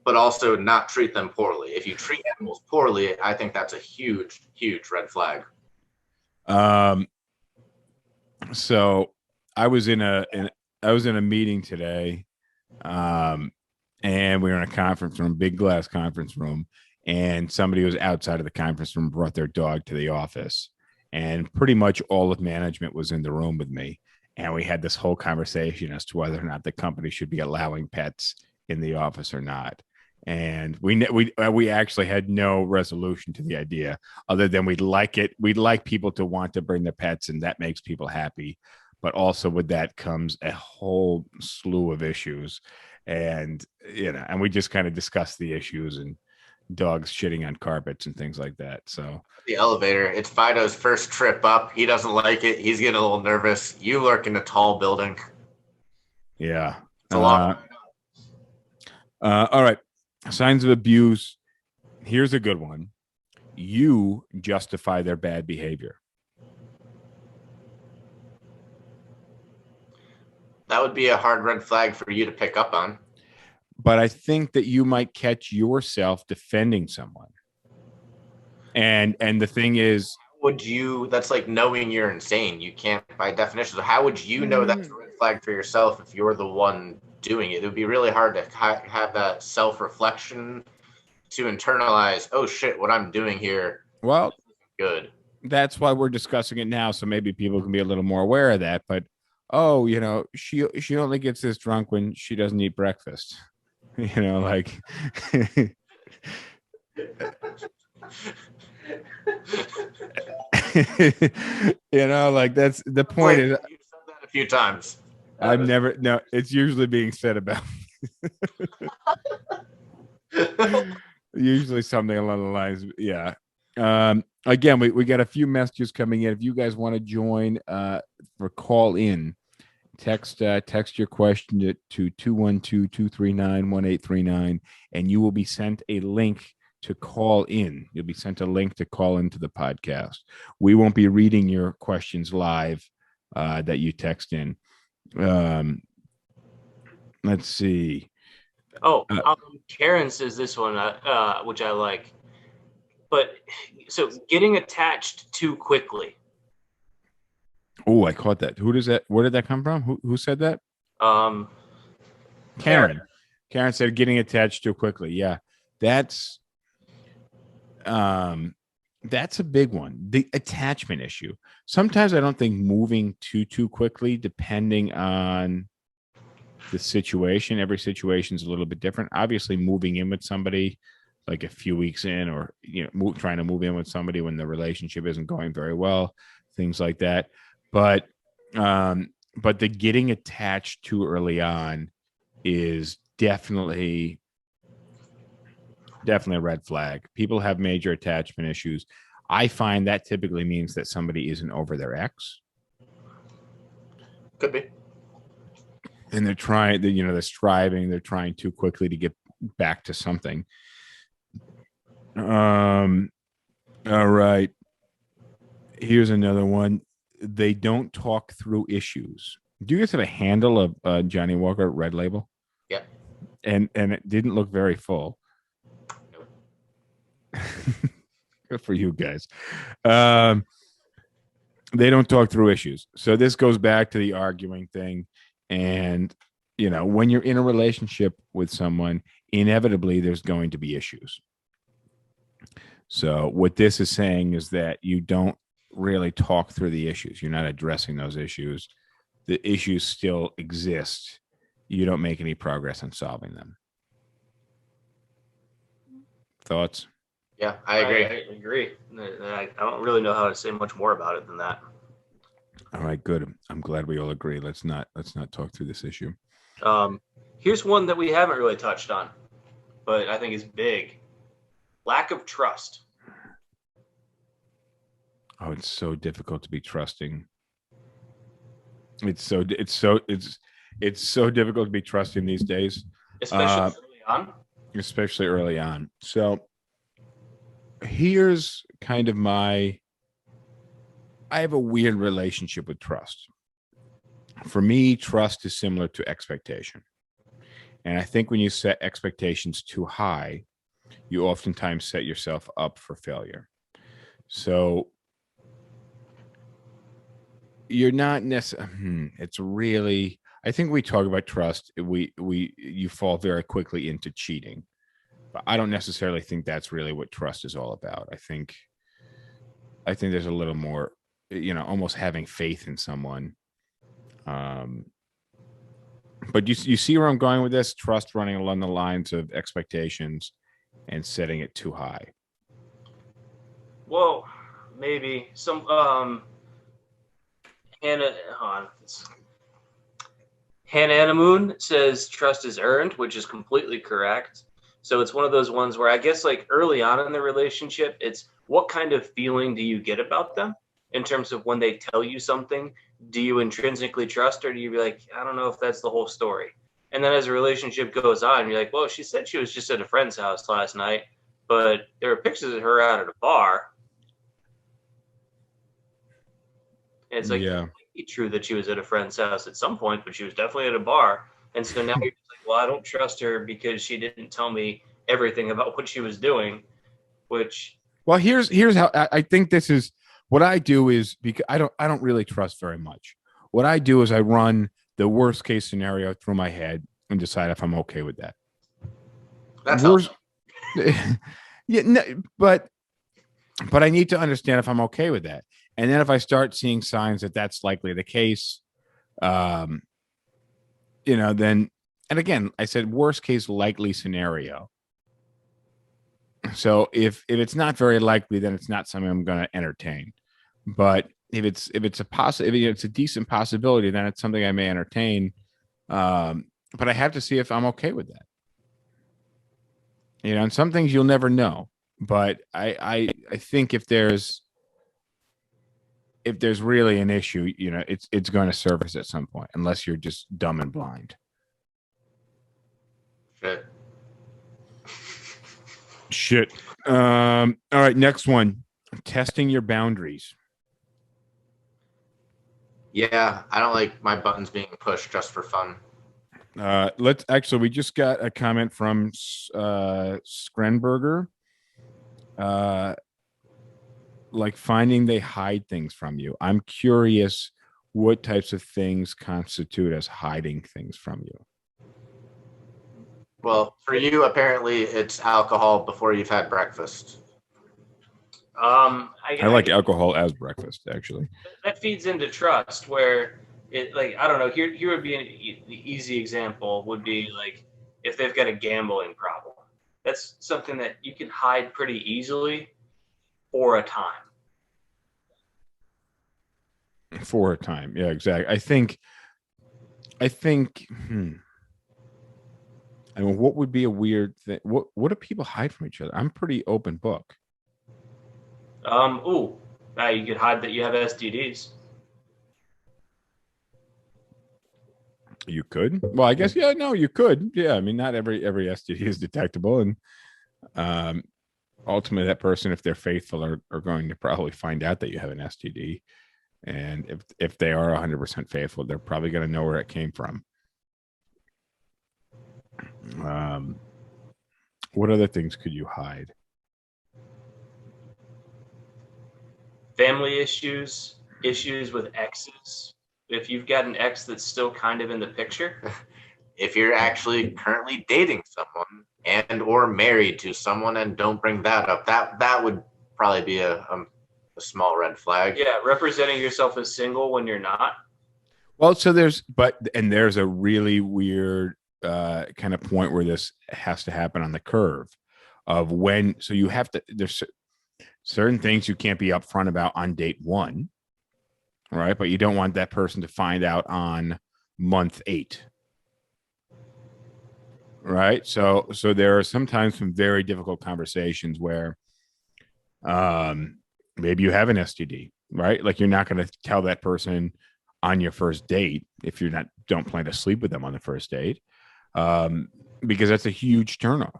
but also not treat them poorly. If you treat animals poorly, I think that's a huge, huge red flag. So I was in a meeting today, and we were in a conference room, big glass conference room, and somebody was outside of the conference room, brought their dog to the office, and pretty much all of management was in the room with me. And we had this whole conversation as to whether or not the company should be allowing pets in the office or not. And we actually had no resolution to the idea other than we'd like people to want to bring their pets, and that makes people happy. But also with that comes a whole slew of issues. And, and we just kind of discussed the issues and dogs shitting on carpets and things like that. So the elevator, it's Fido's first trip up. He doesn't like it. He's getting a little nervous. You work in a tall building. Yeah. It's a lot. All right. Signs of abuse. Here's a good one. You justify their bad behavior. That would be a hard red flag for you to pick up on. But I think that you might catch yourself defending someone. And the thing is, that's like knowing you're insane. You can't, by definition. So how would you know that's a red flag for yourself if you're the one doing it? It would be really hard to have that self-reflection to internalize, oh shit, what I'm doing here. Well, good. That's why we're discussing it now. So maybe people can be a little more aware of that. But, she only gets this drunk when she doesn't eat breakfast. Like like that's the point. Is you've said that a few times. It's usually being said about usually something along the lines. Yeah. Again, we got a few messages coming in. If you guys want to join for call in, text your question to 212-239-1839, and you will be sent a link to call in. You'll be sent a link to call into the podcast. We won't be reading your questions live that you text in. Let's see. Karen says this one, which I like. But so getting attached too quickly. Oh, I caught that. Where did that come from? Who said that? Karen. Karen said getting attached too quickly. Yeah. That's a big one. The attachment issue. Sometimes I don't think moving too quickly, depending on the situation. Every situation is a little bit different. Obviously, moving in with somebody like a few weeks in, or trying to move in with somebody when the relationship isn't going very well, things like that. But the getting attached too early on is definitely a red flag. People have major attachment issues. I find that typically means that somebody isn't over their ex. Could be. And they're striving, they're trying too quickly to get back to something. All right. Here's another one. They don't talk through issues. Do you guys have a handle of Johnny Walker Red Label? Yeah. And it didn't look very full. Good for you guys. They don't talk through issues. So this goes back to the arguing thing. And, when you're in a relationship with someone, inevitably there's going to be issues. So what this is saying is that you don't really talk through the issues. You're not addressing those issues. The issues still exist. You don't make any progress in solving them. Thoughts? Yeah, I agree. I agree. I don't really know how to say much more about it than that. All right, good. I'm glad we all agree. Let's not talk through this issue. Here's one that we haven't really touched on, but I think is big. Lack of trust. Oh, it's so difficult to be trusting. It's so difficult to be trusting these days, especially early on. So here's kind of I have a weird relationship with trust. For me, trust is similar to expectation. And I think when you set expectations too high, you oftentimes set yourself up for failure. So you're not necessarily, it's really, I think we talk about trust. You fall very quickly into cheating. But I don't necessarily think that's really what trust is all about. I think there's a little more, almost having faith in someone. But you see where I'm going with this? Trust running along the lines of expectations and setting it too high. Well, maybe some Hannah Anamoon says trust is earned, which is completely correct. So it's one of those ones where I guess like early on in the relationship, it's what kind of feeling do you get about them in terms of when they tell you something? Do you intrinsically trust, or do you be like, I don't know if that's the whole story? And then as a relationship goes on, you're like, well, she said she was just at a friend's house last night, but there were pictures of her out at a bar. And it's like, Yeah. it might be true that she was at a friend's house at some point, but she was definitely at a bar. And so now you're just like, well, I don't trust her because she didn't tell me everything about what she was doing, which. Well, here's how I think this is what I do is because I don't really trust very much. What I do is I run the worst case scenario through my head and decide if I'm okay with that. That's worst. awesome. Yeah, no, but I need to understand if I'm okay with that. And then if I start seeing signs that that's likely the case, then, and again, I said worst case likely scenario. So if it's not very likely, then it's not something I'm going to entertain. But if it's a decent possibility, then it's something I may entertain. But I have to see if I'm okay with that. And some things you'll never know. But I think if there's really an issue, it's going to surface at some point, unless you're just dumb and blind. Shit. All right, next one. Testing your boundaries. Yeah, I don't like my buttons being pushed just for fun. We just got a comment from Skrenberger. Like finding they hide things from you. I'm curious what types of things constitute as hiding things from you. Well, for you, apparently it's alcohol before you've had breakfast. I like alcohol as breakfast, actually. That feeds into trust, where it, like, I don't know. Here would be the easy example would be like if they've got a gambling problem. That's something that you can hide pretty easily for a time. For a time, yeah, exactly. I think. I mean, what would be a weird thing? What do people hide from each other? I'm pretty open book. You could hide that you have STDs. You could. Well, I guess you could. Yeah, I mean, not every STD is detectable, and ultimately, that person, if they're faithful, are going to probably find out that you have an STD, and if they are 100% faithful, they're probably going to know where it came from. What other things could you hide? Family issues with exes. If you've got an ex that's still kind of in the picture. If you're actually currently dating someone and or married to someone, and don't bring that up, that would probably be a small red flag. Yeah, representing yourself as single when you're not. Well, so there's a really weird kind of point where this has to happen on the curve of when. So you have to. There's certain things you can't be upfront about on date 1, right? But you don't want that person to find out on month 8, right? So there are sometimes some very difficult conversations where, maybe you have an STD, right? Like you're not going to tell that person on your first date if you don't plan to sleep with them on the first date, because that's a huge turnoff.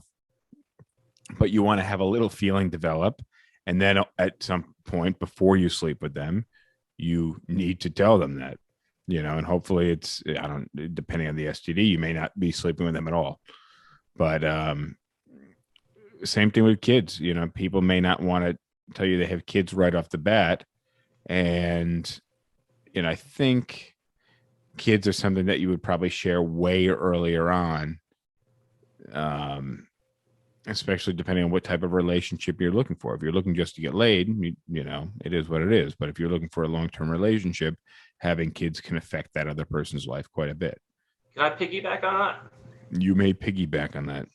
But you want to have a little feeling develop. And then at some point before you sleep with them, you need to tell them that, and hopefully depending on the STD, you may not be sleeping with them at all. But same thing with kids. People may not want to tell you they have kids right off the bat. And, I think kids are something that you would probably share way earlier on. especially depending on what type of relationship you're looking for. If you're looking just to get laid, you know, it is what it is. But if you're looking for a long-term relationship, having kids can affect that other person's life quite a bit. Can I piggyback on that? You may piggyback on that.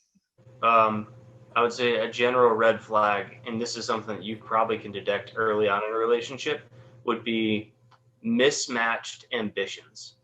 I would say a general red flag, and this is something that you probably can detect early on in a relationship, would be mismatched ambitions.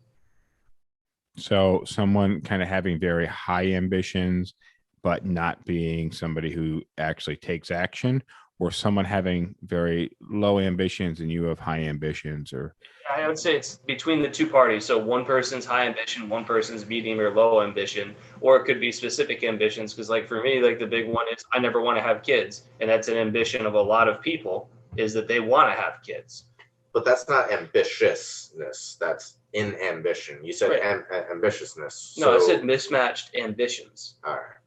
So someone kind of having very high ambitions, but not being somebody who actually takes action, or someone having very low ambitions and you have high ambitions, or I would say it's between the two parties. So one person's high ambition, one person's medium or low ambition, or it could be specific ambitions. Because like for me, like the big one is I never want to have kids. And that's an ambition of a lot of people, is that they want to have kids. But that's not ambitiousness. That's in ambition. You said Right. ambitiousness. No, I said mismatched ambitions. All right.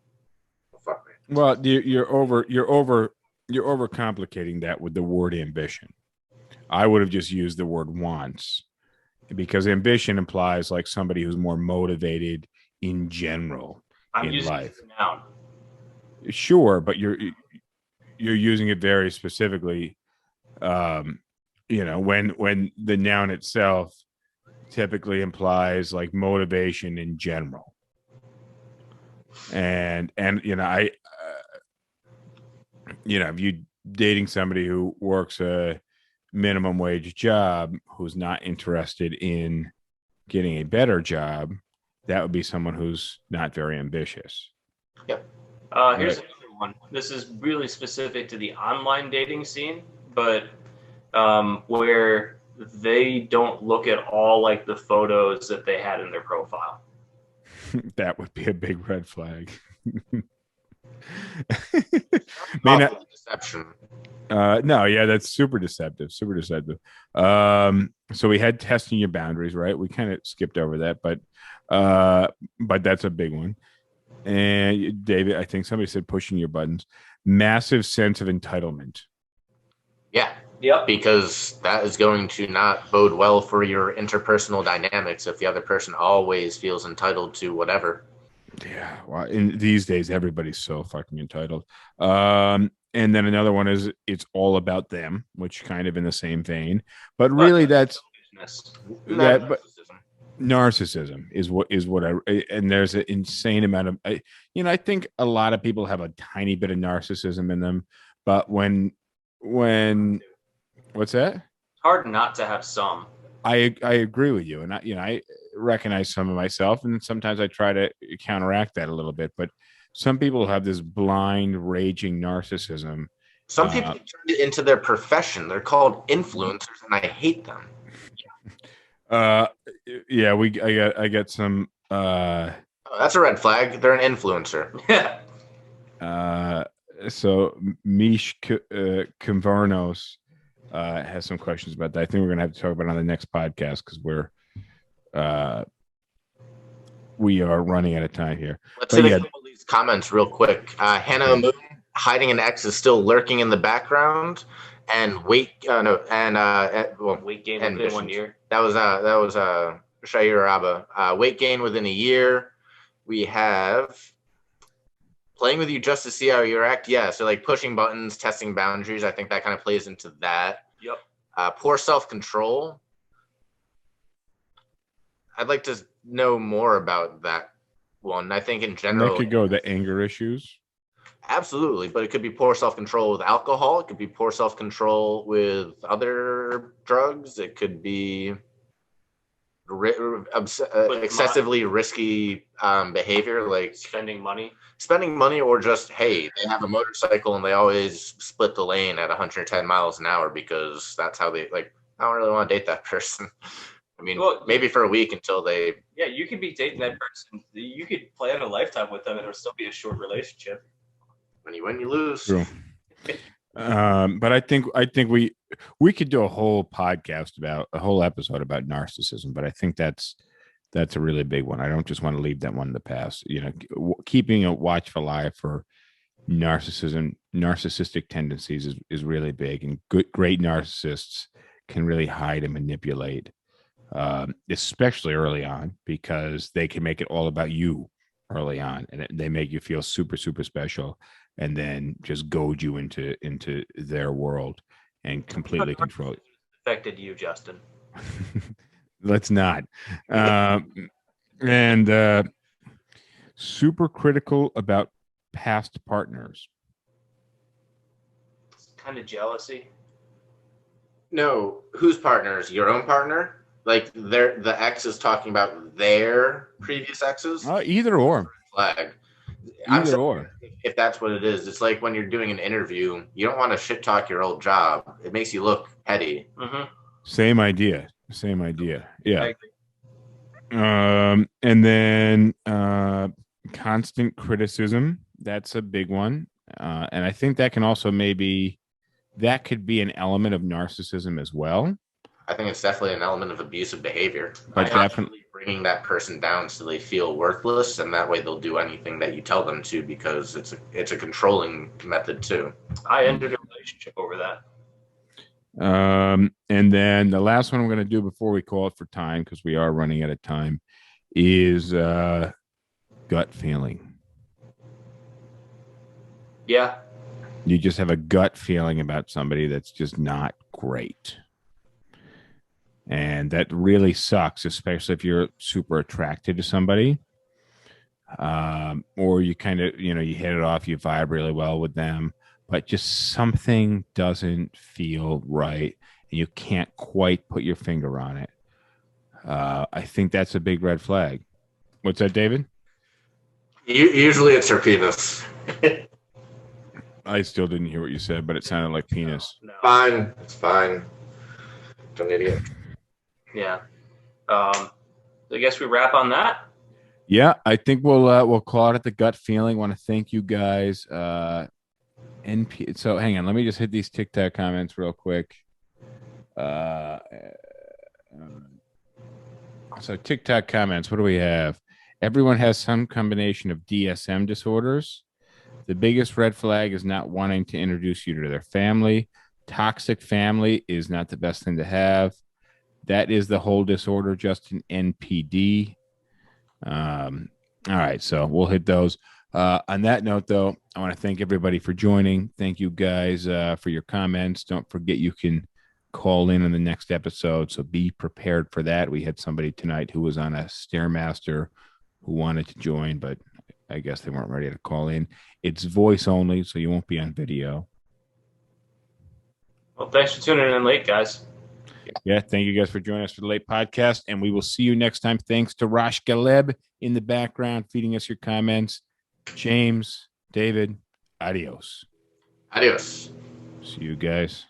Well, fuck me. well, you're overcomplicating that with the word ambition. I would have just used the word wants, because ambition implies like somebody who's more motivated in general I'm in using life. it as a noun. Sure, but you're using it very specifically. You know, when the noun itself typically implies like motivation in general, and you know, you know, if you dating somebody who works a minimum wage job who's not interested in getting a better job, that would be someone who's not very ambitious. Here's Right. another one. This is really specific to the online dating scene, but where they don't look at all like the photos that they had in their profile. That would be a big red flag. Awful deception. No, yeah, that's super deceptive. So we had testing your boundaries, right? We kind of skipped over that, but that's a big one. And David, I think somebody said pushing your buttons. Massive sense of entitlement. Yeah. Yep. Because that is going to not bode well for your interpersonal dynamics if the other person always feels entitled to whatever. Yeah, well, in these days, everybody's so fucking entitled. And then another one is it's all about them, which kind of in the same vein, but really that's that. But narcissism is what I, and there's an insane amount of, you know, I think a lot of people have a tiny bit of narcissism in them, but when what's that? Hard not to have some. I agree with you, and I recognize some of myself, and sometimes I try to counteract that a little bit. But some people have this blind, raging narcissism. Some people turn it into their profession. They're called influencers, and I hate them. Yeah, I got some. That's a red flag. They're an influencer. So Mish Convarnos has some questions about that. I think we're gonna have to talk about it on the next podcast because we are running out of time here. Let's hit a couple of these comments real quick. Hannah Moon, hiding an X is still lurking in the background, and weight gain within 1 year. That was Shair Abba. Weight gain within a year. We have playing with you just to see how you react. Yeah, so like pushing buttons, testing boundaries. I think that kind of plays into that. Yep. Poor self-control. I'd like to know more about that one. I think in general, that could go the anger issues. Absolutely, but it could be poor self-control with alcohol. It could be poor self-control with other drugs. It could be excessively risky behavior, like spending money, or just, hey, they have a motorcycle and they always split the lane at 110 miles an hour because that's how they, like, I don't really want to date that person. I mean, maybe for a week until they... Yeah, you could be dating that person. You could plan a lifetime with them and it'll still be a short relationship. When you win, you lose. True. But I think we could do a whole episode about narcissism, but I think that's a really big one. I don't just want to leave that one in the past. You know, keeping a watchful eye for narcissistic tendencies is really big, and great narcissists can really hide and manipulate, especially early on, because they can make it all about you early on, and they make you feel super, super special, and then just goad you into their world and completely control you. Affected you, Justin? Let's not. And super critical about past partners. It's kind of jealousy. No, whose partners? Your own partner? Like the ex is talking about their previous exes? Either or. Flag. Either or. If that's what it is, it's like when you're doing an interview, you don't want to shit talk your old job. It makes you look petty. Mm-hmm. Same idea. Yeah. I agree. And then constant criticism. That's a big one. And I think that can also that could be an element of narcissism as well. I think it's definitely an element of abusive behavior. But definitely bringing that person down so they feel worthless, and that way they'll do anything that you tell them to, because it's a controlling method too. I ended a relationship over that. And then the last one I'm going to do before we call it for time, because we are running out of time, is gut feeling. Yeah. You just have a gut feeling about somebody that's just not great. And that really sucks, especially if you're super attracted to somebody. Or you kind of, you hit it off, you vibe really well with them, but just something doesn't feel right and you can't quite put your finger on it. I think that's a big red flag. What's that, David? Usually it's her penis. I still didn't hear what you said, but it sounded like penis. No. Fine. It's fine. Don't idiot. Yeah. I guess we wrap on that. Yeah, I think we'll call it at the gut feeling. Want to thank you guys. NP. So hang on, let me just hit these TikTok comments real quick. So TikTok comments. What do we have? Everyone has some combination of DSM disorders. The biggest red flag is not wanting to introduce you to their family. Toxic family is not the best thing to have. That is the whole disorder, just an NPD. All right, so we'll hit those. On that note, though, I want to thank everybody for joining. Thank you guys for your comments. Don't forget you can call in on the next episode, so be prepared for that. We had somebody tonight who was on a Stairmaster who wanted to join, but I guess they weren't ready to call in. It's voice only, so you won't be on video. Well, thanks for tuning in late, guys. Yeah, thank you guys for joining us for the late podcast, and we will see you next time. Thanks to Rosh Galeb in the background feeding us your comments. James, David, adios. Adios. See you guys.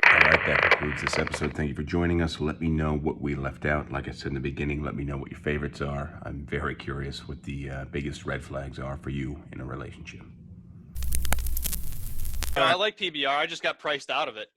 All right, that concludes this episode. Thank you for joining us. Let me know what we left out. Like I said in the beginning, let me know what your favorites are. I'm very curious what the biggest red flags are for you in a relationship. I like PBR. I just got priced out of it.